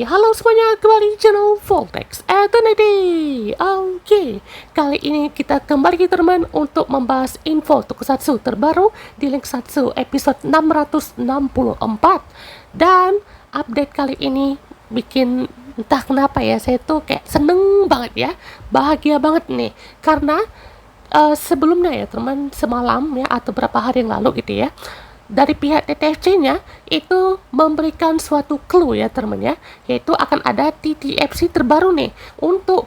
Halo semuanya, kembali di channel Voltex Eternity. Kali ini kita kembali teman untuk membahas info tokusatsu terbaru di Link Satsu episode 664. Dan update kali ini bikin entah kenapa ya, saya tuh kayak seneng banget ya, bahagia banget nih. Karena sebelumnya ya teman, semalam ya atau berapa hari yang lalu gitu ya, dari pihak TTFC-nya itu memberikan suatu clue ya teman ya, yaitu akan ada TTFC terbaru nih untuk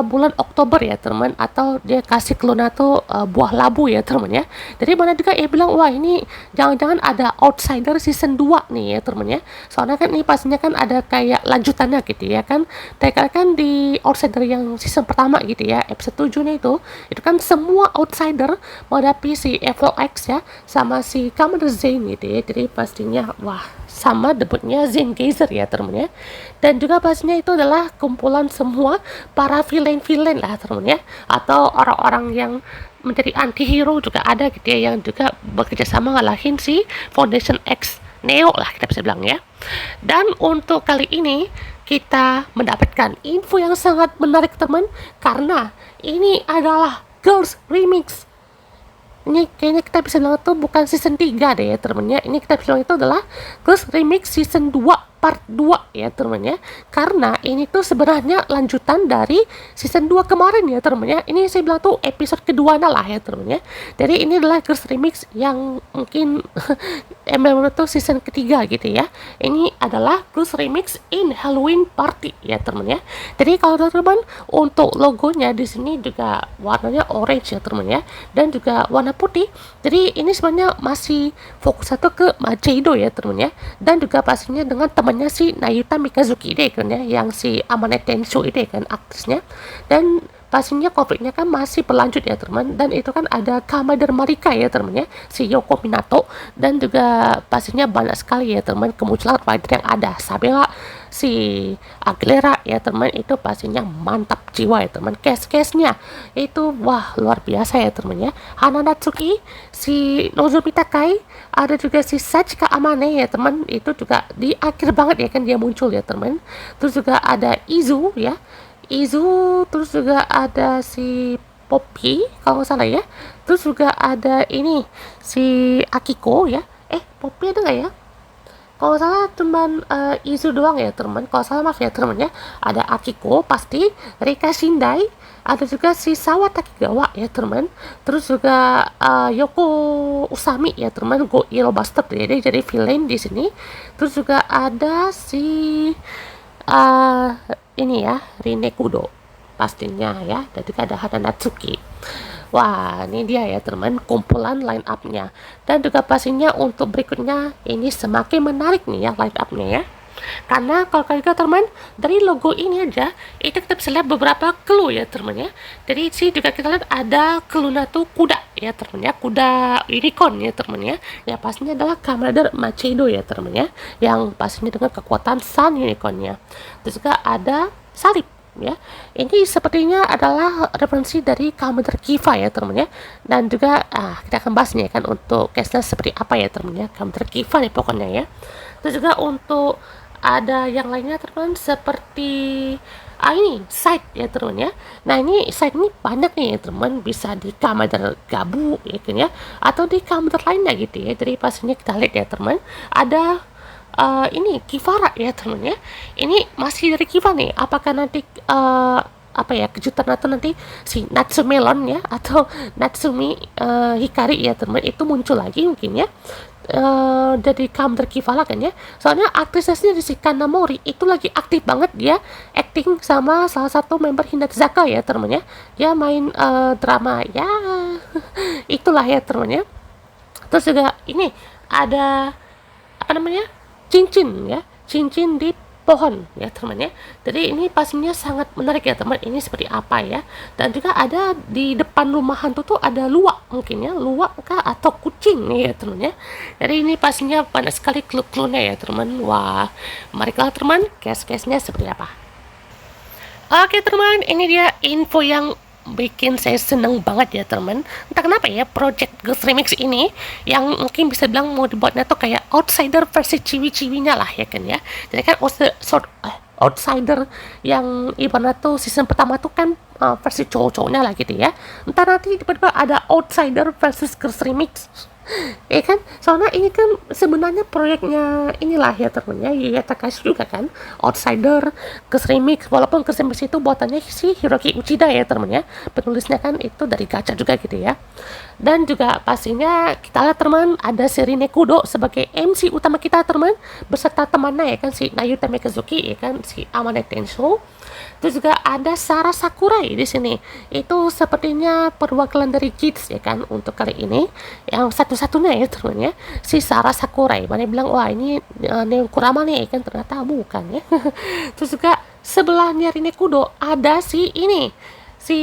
bulan Oktober ya teman, atau dia kasih clue-nya tuh buah labu ya teman ya. Jadi mana juga ia bilang, wah ini jangan-jangan ada Outsider season 2 nih ya teman ya. Soalnya kan ini pastinya kan ada kayak lanjutannya gitu ya kan. Kayak kan di Outsider yang season pertama gitu ya, episode 7 nya itu kan semua Outsider menghadapi si Evil X ya sama si Commander Zane gitu ya. Jadi pastinya wah, sama debutnya Zane Geyser ya teman ya. Dan juga pastinya itu adalah kumpulan semua para villain-villain lah teman ya, atau orang-orang yang menjadi anti-hero juga ada gitu ya, yang juga bekerja sama ngalahin si Foundation X Neo lah kita bisa bilang ya. Dan untuk kali ini kita mendapatkan info yang sangat menarik teman, karena ini adalah Girls Remix. Ini kayaknya kita bisa bilang itu bukan season 3 deh ya temennya. Ini kita bisa bilang itu adalah Girls Remix season 2 part 2 ya temennya. Karena ini tuh sebenarnya lanjutan dari season 2 kemarin ya temennya. Ini saya bilang tuh episode kedua lah ya temennya. Jadi ini adalah Girls Remix yang mungkin emang tuh season ketiga gitu ya. Ini adalah Girls Remix in Halloween Party ya temennya. Jadi kalau teman-teman untuk logonya di sini juga warnanya orange ya temennya, dan juga warna putih. Jadi ini sebenarnya masih fokus satu ke Machado ya temennya, dan juga pastinya dengan temannya si Nayuta Mikazuki deh kan ya, yang si Amane Tenshu ini kan aktrisnya. Dan pastinya konfliknya kan masih berlanjut ya teman, dan itu kan ada Commander Marika ya teman ya, si Yoko Minato, dan juga pastinya banyak sekali ya teman kemunculan rider yang ada Sabela, si Aguilera ya teman. Itu pastinya mantap jiwa ya teman, case-case-nya itu wah luar biasa ya teman ya. Hana Natsuki, si Nozomi Takai, ada juga si Sachika Amane ya teman, itu juga di akhir banget ya kan dia muncul ya teman. Terus juga ada Izu ya, terus juga ada si Poppy kalau nggak salah ya. Terus juga ada ini si Akiko ya. Poppy ada nggak ya? Kalau salah cuman Izu doang ya teman. Kalau salah maaf ya teman ya. Ada Akiko pasti, Rika Shindai, ada juga si Sawa Takigawa ya teman. Terus juga Yoko Usami ya teman, Go Iro Bastard jadi villain di sini. Terus juga ada si ini ya, Rine Kudo pastinya ya, dan juga ada Hana Natsuki. Wah, ini dia ya teman kumpulan line up-nya. Dan juga pastinya untuk berikutnya ini semakin menarik nih ya line up-nya ya. Karena kalau kalian teman dari logo ini aja itu kita bisa lihat beberapa clue ya teman ya. Jadi sih juga kita lihat ada clue-nya tuh kuda ya teman ya, kuda unicorn ya teman ya. Ya pastinya adalah Commander Machado ya teman ya, yang pastinya dengan kekuatan Sun Unicorn-nya. Terus juga ada salib ya. Ini sepertinya adalah referensi dari Commander Kiva ya teman ya. Dan juga kita akan bahas nih kan untuk case-nya seperti apa ya teman ya, Commander Kiva nih pokoknya ya. Terus juga untuk ada yang lainnya teman seperti ini site ya teman ya. Nah ini site ini banyak nih ya teman, bisa di Commander Gabu ya kan ya, atau di Commander lainnya gitu ya. Jadi pastinya kita lihat ya teman, ada ini Kivara ya teman ya. Ini masih dari Kiva nih, apakah nanti apa ya kejutan atau nanti si Natsumelon ya atau Natsumi Hikari ya teman itu muncul lagi mungkin ya. Jadi Commander Kivala kan ya. Soalnya aktrisnya di si Kanamori itu lagi aktif banget, dia acting sama salah satu member Hinata ya teman ya. Dia main drama ya itulah ya teman ya. Terus juga ini ada apa namanya, cincin ya, cincin di pohon ya teman ya. Jadi ini pastinya sangat menarik ya teman, ini seperti apa ya. Dan juga ada di depan rumah hantu tuh ada luwak mungkin ya, luwak kah atau kucing nih ya teman ya. Jadi ini pastinya banyak sekali clue-cluenya ya teman. Wah, mari kita teman case-case-nya seperti apa. Oke teman, ini dia info yang bikin saya seneng banget ya teman. Entah kenapa ya Project Girls Remix ini yang mungkin bisa bilang mau dibuatnya tuh kayak outsider versi ciwi-ciwinya lah ya kan ya. Jadi kan outsider yang ibaratnya tuh season pertama tuh kan versi cowok-cowoknya lah gitu ya. Entar nanti tiba-tiba ada outsider versus Girls Remix. Kan soalnya ini kan sebenarnya proyeknya inilah ya temennya Yuya Takashi juga kan, Outsider ke Remix, walaupun ke Remix itu buatannya si Hiroki Uchida ya temennya, penulisnya kan itu dari Gacha juga gitu ya. Dan juga pastinya kita lihat teman ada Serine Kudo sebagai MC utama kita teman, beserta temannya ya kan si Nayuta Mikazuki ya kan si Amane Tensho. Terus juga ada Sarah Sakurai di sini. Itu sepertinya perwakilan dari Kids ya kan untuk kali ini. Yang satu-satunya ya teman ya, si Sarah Sakurai. Mana bilang wah ini Neon Kurama nih kan, ternyata bukan ya. Terus juga sebelahnya Rine Kudo ada si ini. Si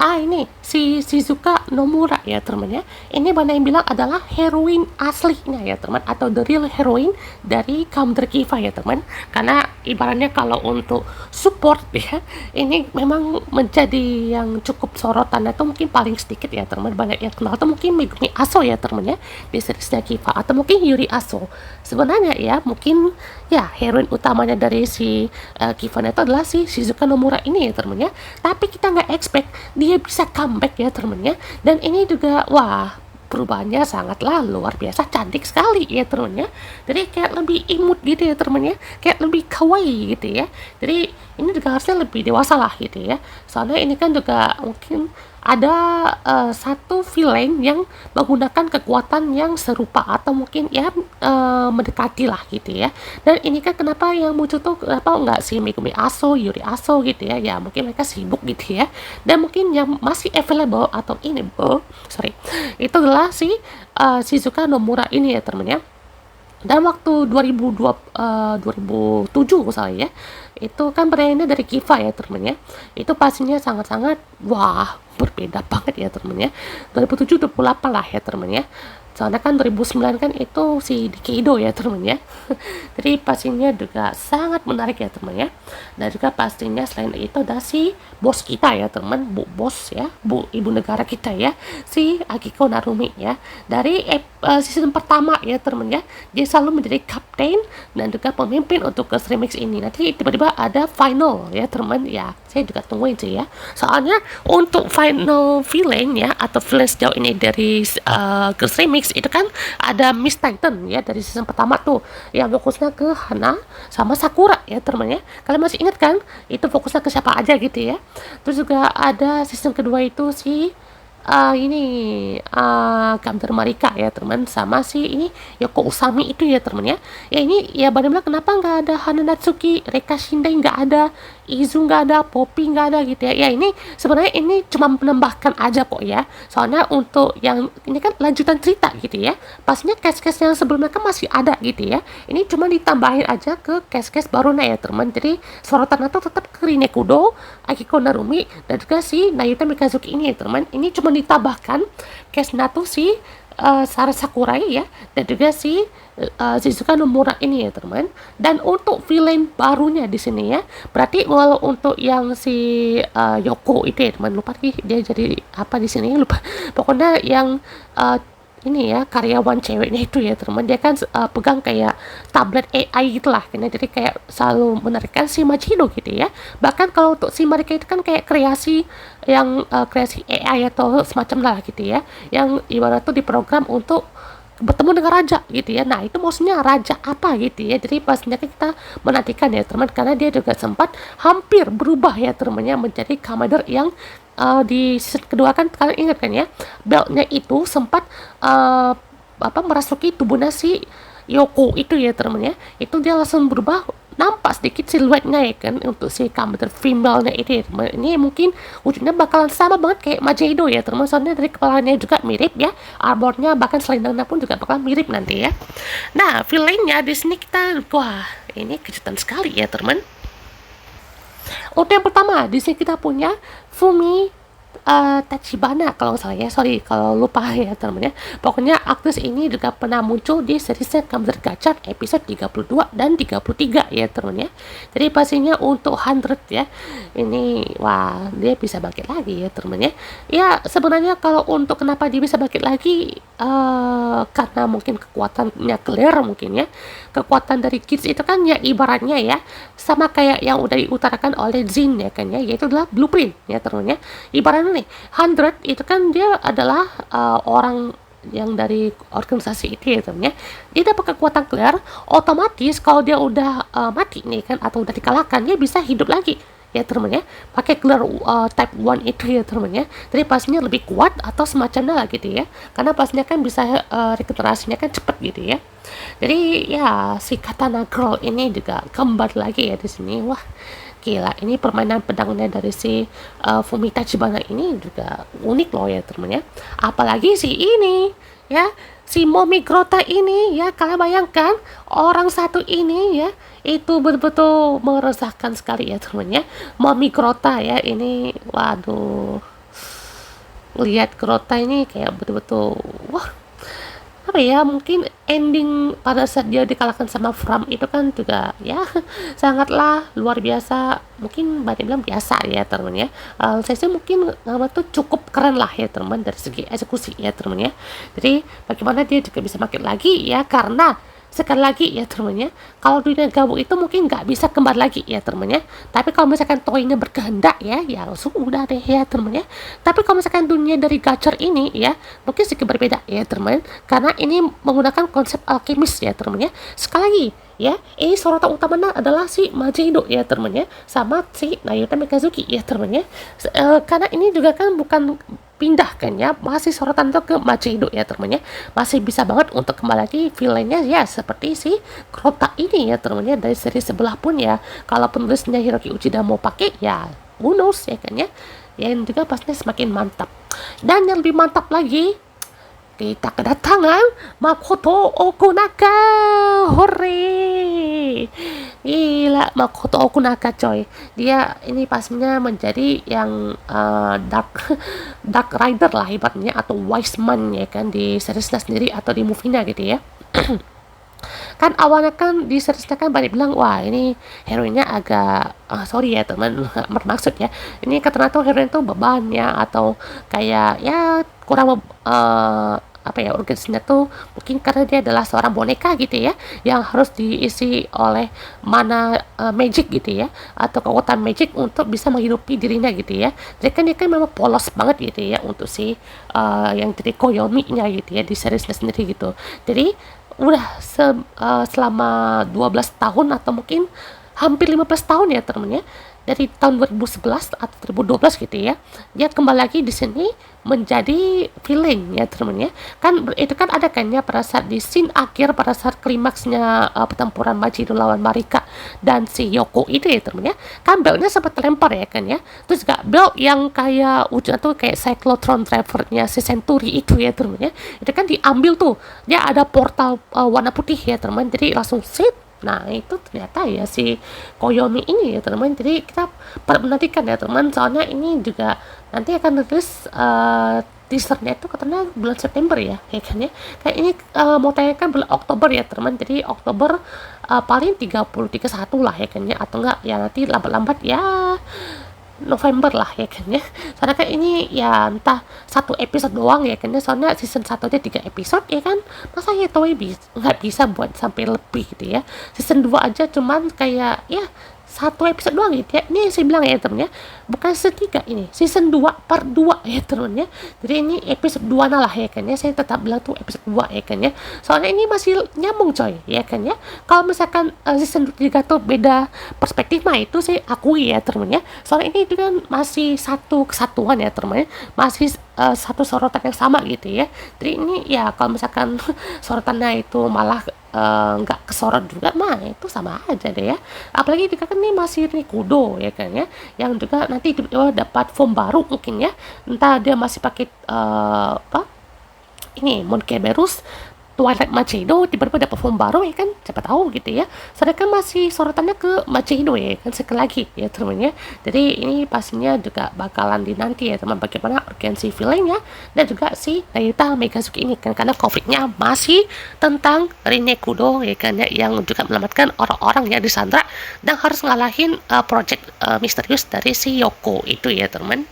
ini si Shizuka Nomura ya teman ya. Ini banyak yang bilang adalah heroin aslinya ya teman, atau the real heroine dari Counter Kiva ya teman. Karena ibaratnya kalau untuk support ya, ini memang menjadi yang cukup sorotan atau mungkin paling sedikit ya teman. Banyak yang kenal atau mungkin Megumi Aso ya teman ya di seriesnya Kiva, atau mungkin Yuri Aso. Sebenarnya ya mungkin ya heroin utamanya dari si Kiva itu adalah si Shizuka Nomura ini ya teman ya. Tapi kita nggak expect dia bisa comeback ya temennya, dan ini juga wah perubahannya sangatlah luar biasa cantik sekali ya temennya. Jadi kayak lebih imut gitu ya temennya, kayak lebih kawaii gitu ya. Jadi ini juga harusnya lebih dewasa lah gitu ya, soalnya ini kan juga mungkin ada satu villain yang menggunakan kekuatan yang serupa atau mungkin ya mendekati lah gitu ya. Dan ini kan kenapa yang muncul tuh kenapa nggak si Megumi Aso, Yuri Aso gitu ya, ya mungkin mereka sibuk gitu ya. Dan mungkin yang masih available atau ini itu adalah si Shizuka Nomura ini ya temen ya. Dan waktu 2007 misalnya ya, itu kan pertanyaannya dari Kiva ya temen ya, itu pastinya sangat-sangat wah berbeda banget ya temen ya. 2007 28 lah ya temen ya, soalnya kan 2009 kan itu si Dikeido ya temen ya. Jadi pastinya juga sangat menarik ya temen ya. Dan juga pastinya selain itu ada si bos kita ya teman, bu bos ya, bu ibu negara kita ya, si Akiko Narumi ya, dari season pertama ya teman ya. Dia selalu menjadi kapten dan juga pemimpin untuk Girls Remix ini. Nanti tiba-tiba ada final ya teman ya, saya juga tungguin sih ya, soalnya untuk final villain ya atau villain sejauh ini dari Girls Remix itu kan ada Miss Titan ya dari season pertama tuh yang fokusnya ke Hana sama Sakura ya teman ya. Kalian masih ingat kan itu fokusnya ke siapa aja gitu ya. Terus juga ada season kedua itu si ini Gamter Marika ya teman, sama si ini Yoko Usami itu ya teman ya. Ya ini ya benar-benar kenapa nggak ada Hana Natsuki, Reka Shindai nggak ada, Izu nggak ada, Poppy nggak ada gitu ya. Ya ini sebenarnya ini cuma menambahkan aja kok ya, soalnya untuk yang ini kan lanjutan cerita gitu ya, pastinya case-case yang sebelumnya kan masih ada gitu ya. Ini cuma ditambahin aja ke case-case barunya ya teman. Jadi sorotan itu tetap ke Rine Kudo, Akiko Narumi, dan juga si Nayuta Mikazuki ini ya teman. Ini cuma ditambahkan case Nato si Sarah Sakurai ya, dan juga si Shizuka Nomura ini ya teman. Dan untuk villain barunya di sini ya, berarti walau untuk yang si Yoko itu ya teman, lupa nih dia jadi apa di sini lupa. Pokoknya yang ini ya karyawan ceweknya itu ya teman, dia kan pegang kayak tablet AI gitulah kan, jadi kayak selalu menarikan si Majino gitu ya. Bahkan kalau untuk si Marika itu kan kayak kreasi yang kreasi AI atau semacam lah gitu ya, yang ibarat tuh diprogram untuk bertemu dengan raja gitu ya. Nah itu maksudnya raja apa gitu ya, jadi pastinya kita menantikan ya teman, karena dia juga sempat hampir berubah ya temannya menjadi commander yang di season kedua kan kalian ingat kan ya, beltnya itu sempat merasuki tubuhnya si Yoko itu ya temennya, itu dia langsung berubah, nampak sedikit siluetnya ya kan untuk si commander female-nya itu ya teman. Ini mungkin wujudnya bakalan sama banget kayak Majeido ya teman, soalnya dari kepalanya juga mirip ya, armornya bahkan selendangnya pun juga bakalan mirip nanti ya. Nah villainnya di sini kita wah ini kejutan sekali ya teman. Untuk yang pertama di sini kita punya Fumi Tachibana kalau nggak salah ya, sorry kalau lupa ya teman-teman ya. Pokoknya aktris ini juga pernah muncul di seriesnya Kamen Rider Gacha episode 32 dan 33 ya teman-teman ya. Jadi pastinya untuk 100 ya, ini wah dia bisa bangkit lagi ya teman-teman ya. Ya sebenarnya kalau untuk kenapa dia bisa bangkit lagi, karena mungkin kekuatannya clear mungkin ya. Kekuatan dari Kids itu kan ya ibaratnya ya sama kayak yang udah diutarakan oleh Jin ya kan ya, yaitu adalah blueprint ya teman-teman ya. Ibaratnya nih 100 itu kan dia adalah orang yang dari organisasi itu ya teman ya. Dia dapat kekuatan clear, otomatis kalau dia udah mati nih kan atau udah dikalahkan, dia bisa hidup lagi ya teman ya, pakai clear type 1 itu ya teman ya. Jadi pastinya lebih kuat atau semacamnya lah gitu ya, karena pastinya kan bisa regenerasinya kan cepet gitu ya. Jadi ya si Katana Girl ini juga kembali lagi ya di sini. Wah gila, ini permainan pedangnya dari si Fumita Chibana ini juga unik loh ya teman ya. Apalagi si ini ya, si Momi Grota ini ya, kalian bayangkan orang satu ini ya, itu betul-betul meresahkan sekali ya teman ya. Momi Grota ya ini, waduh, lihat Grota ini kayak betul-betul wah, apa ya, mungkin ending pada saat dia dikalahkan sama Fram itu kan juga ya sangatlah luar biasa, mungkin banyak bilang biasa ya teman ya. Saya sih mungkin tuh cukup keren lah ya teman dari segi eksekusi ya teman ya. Jadi bagaimana dia juga bisa makin lagi ya, karena sekali lagi ya temennya, kalau dunia gabung itu mungkin nggak bisa kembali lagi ya temennya. Tapi kalau misalkan toynya berkehendak ya sudah deh ya temennya. Tapi kalau misalkan dunia dari gacor ini ya mungkin sedikit berbeda ya teman, karena ini menggunakan konsep alkemis ya temennya. Sekali lagi ya, ini sorotan utamanya adalah si Majido ya temennya, sama si Nayuta Mikazuki ya temennya. Karena ini juga kan bukan pindah kan ya, masih sorotan itu ke Majido ya temennya, masih bisa banget untuk kembali lagi villainnya ya seperti si Krota ini ya temennya dari seri sebelah pun ya. Kalau penulisnya Hiroki Uchida mau pakai ya who knows ya kan ya, yang juga pastinya semakin mantap. Dan yang lebih mantap lagi, kita kedatangan Makoto Okunaka. Hore, gila Makoto Okunaka coy. Dia ini pastinya menjadi yang Dark Rider lah ibaratnya, atau Wise Man ya kan di seriesnya sendiri atau di movie-nya gitu ya. Kan awalnya kan di seriesnya kan banyak bilang wah ini heroinnya agak sorry ya teman bermaksud ya, ini katanya tuh heroin tuh beban ya, atau kayak ya kurang apa ya, urgensinya tuh mungkin karena dia adalah seorang boneka gitu ya, yang harus diisi oleh mana magic gitu ya, atau kekuatan magic untuk bisa menghidupi dirinya gitu ya. Jadi kan dia kan memang polos banget gitu ya untuk si yang jadi Koyomi-nya gitu ya di seriesnya sendiri gitu. Jadi udah selama 12 tahun atau mungkin hampir 15 tahun ya temennya, dari tahun 2011 atau 2012 gitu ya, dia kembali lagi di sini menjadi villain ya temennya. Kan itu kan ada kan ya pada saat di scene akhir, pada saat klimaksnya pertempuran Majido lawan Marika dan si Yoko itu ya temennya, kan beltnya sempat terlempar ya kan ya. Terus juga belt yang kayak ujungnya tuh kayak Cyclotron Drivernya si Century itu ya temennya, itu kan diambil tuh, dia ada portal warna putih ya teman, jadi langsung sit. Nah itu ternyata ya si Koyomi ini ya teman, jadi kita menantikan ya teman, soalnya ini juga nanti akan rilis teasernya itu katanya bulan September ya kan ya. Kayak ini mau tayangkan bulan Oktober ya teman, jadi Oktober paling 31 lah ya kan ya, atau enggak ya nanti lambat-lambat ya November lah ya kan ya. Soalnya kan ini ya entah satu episode doang ya kan ya, soalnya season 1 aja 3 episode ya kan, masa ya Toei nggak bisa buat sampai lebih gitu ya. Season 2 aja cuman kayak ya satu episode doang gitu ya. Ini saya bilang ya temen ya, bukan season 3, ini season 2 part 2 ya temen ya. Jadi ini episode 2 nah lah ya kan ya, saya tetap bilang tuh episode 2 ya kan ya, soalnya ini masih nyambung coy ya kan ya. Kalau misalkan season 3 tuh beda perspektif mah itu saya akui ya temen ya, soalnya ini kan masih satu kesatuan ya temen ya, masih satu sorotan yang sama gitu ya. Jadi ini ya kalau misalkan sorotannya itu malah nggak kesorot juga mah itu sama aja deh ya. Apalagi kita kan ini masih Rikudo ya kan ya, yang juga nanti dapat form baru mungkin ya, entah dia masih pakai apa ini Monkeberus Twilight Machido tiba-tiba ada perform baru ya kan, siapa tahu gitu ya. Sedangkan masih sorotannya ke Machido ya kan, sekali lagi ya teman ya. Jadi ini pastinya juga bakalan dinanti ya teman, bagaimana urgensi filmnya dan juga si Nayuta Megasuki ini kan, karena konfliknya masih tentang Rinne Kudo ya kan ya, yang juga menyelamatkan orang-orang yang disandra dan harus ngalahin project misterius dari si Yoko itu ya teman.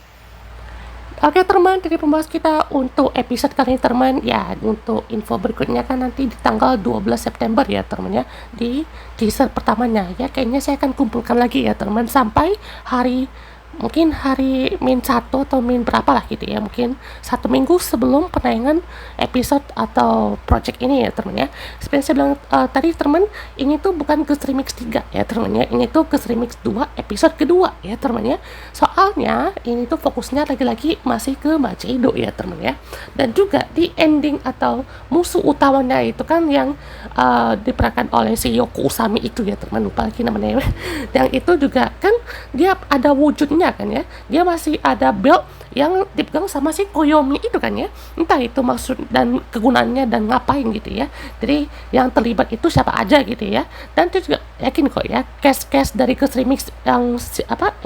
Oke teman, dari pembahas kita untuk episode kali ini teman, ya untuk info berikutnya kan nanti di tanggal 12 September ya teman ya, di teaser pertamanya ya, kayaknya saya akan kumpulkan lagi ya teman sampai hari, mungkin hari min 1 atau min berapa lah gitu ya, mungkin 1 minggu sebelum penayangan episode atau project ini ya teman ya. Seperti saya bilang tadi teman, ini tuh bukan ke Remix 3 ya teman ya, ini tuh ke Remix 2 episode kedua ya teman ya. Soalnya ini tuh fokusnya lagi-lagi masih ke Machido ya teman ya. Dan juga di ending atau musuh utamanya itu kan yang diperankan oleh si Yoko Usami itu ya teman, lupa lagi namanya. Yang itu juga kan dia ada wujudnya kan ya, dia masih ada belt yang dipegang sama si Koyomi itu kan ya, entah itu maksud dan kegunaannya dan ngapain gitu ya. Jadi yang terlibat itu siapa aja gitu ya, dan dia juga yakin kok ya case-case dari Ghost Remix yang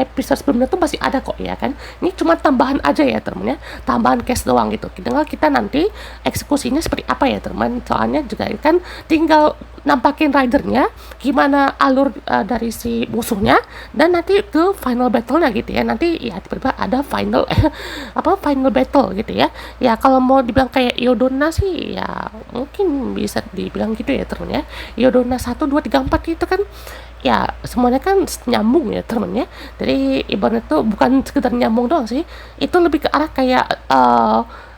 episode sebelumnya tuh masih ada kok ya kan. Ini cuma tambahan aja ya teman ya, tambahan case doang gitu. Tinggal kita nanti eksekusinya seperti apa ya teman, soalnya juga kan tinggal nampakin ridernya gimana alur dari si musuhnya, dan nanti ke final battle-nya gitu ya. Nanti ya tiba-tiba ada final final battle gitu ya. Ya kalau mau dibilang kayak Yodona sih ya mungkin bisa dibilang gitu ya teman ya. Yodona 1 2 3 4 itu kan ya semuanya kan nyambung ya teman ya. Jadi ibaratnya tuh bukan sekedar nyambung doang sih, itu lebih ke arah kayak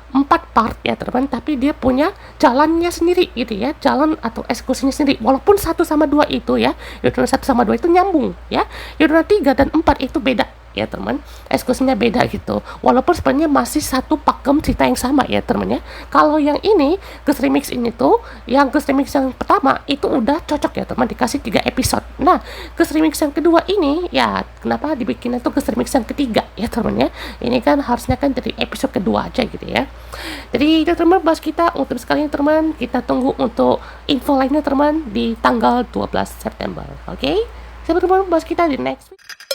4 part ya teman, tapi dia punya jalannya sendiri gitu ya, jalan atau eksekusinya sendiri. Walaupun 1 sama 2 itu ya, Yodona 1 sama 2 itu nyambung ya, Yodona 3 dan 4 itu beda ya teman, eksekusinya beda gitu, walaupun sebenarnya masih satu pakem cerita yang sama ya teman ya. Kalau yang ini Ghost Remix ini tuh, yang Ghost Remix yang pertama itu udah cocok ya teman, dikasih 3 episode. Nah Ghost Remix yang kedua ini ya kenapa dibikinnya tuh Ghost Remix yang ketiga ya teman ya, ini kan harusnya kan dari episode kedua aja gitu ya. Jadi itu teman bahas kita untuk sekalian teman, kita tunggu untuk info lainnya teman di tanggal 12 September. Oke, sampai ketemu bahas kita di next week.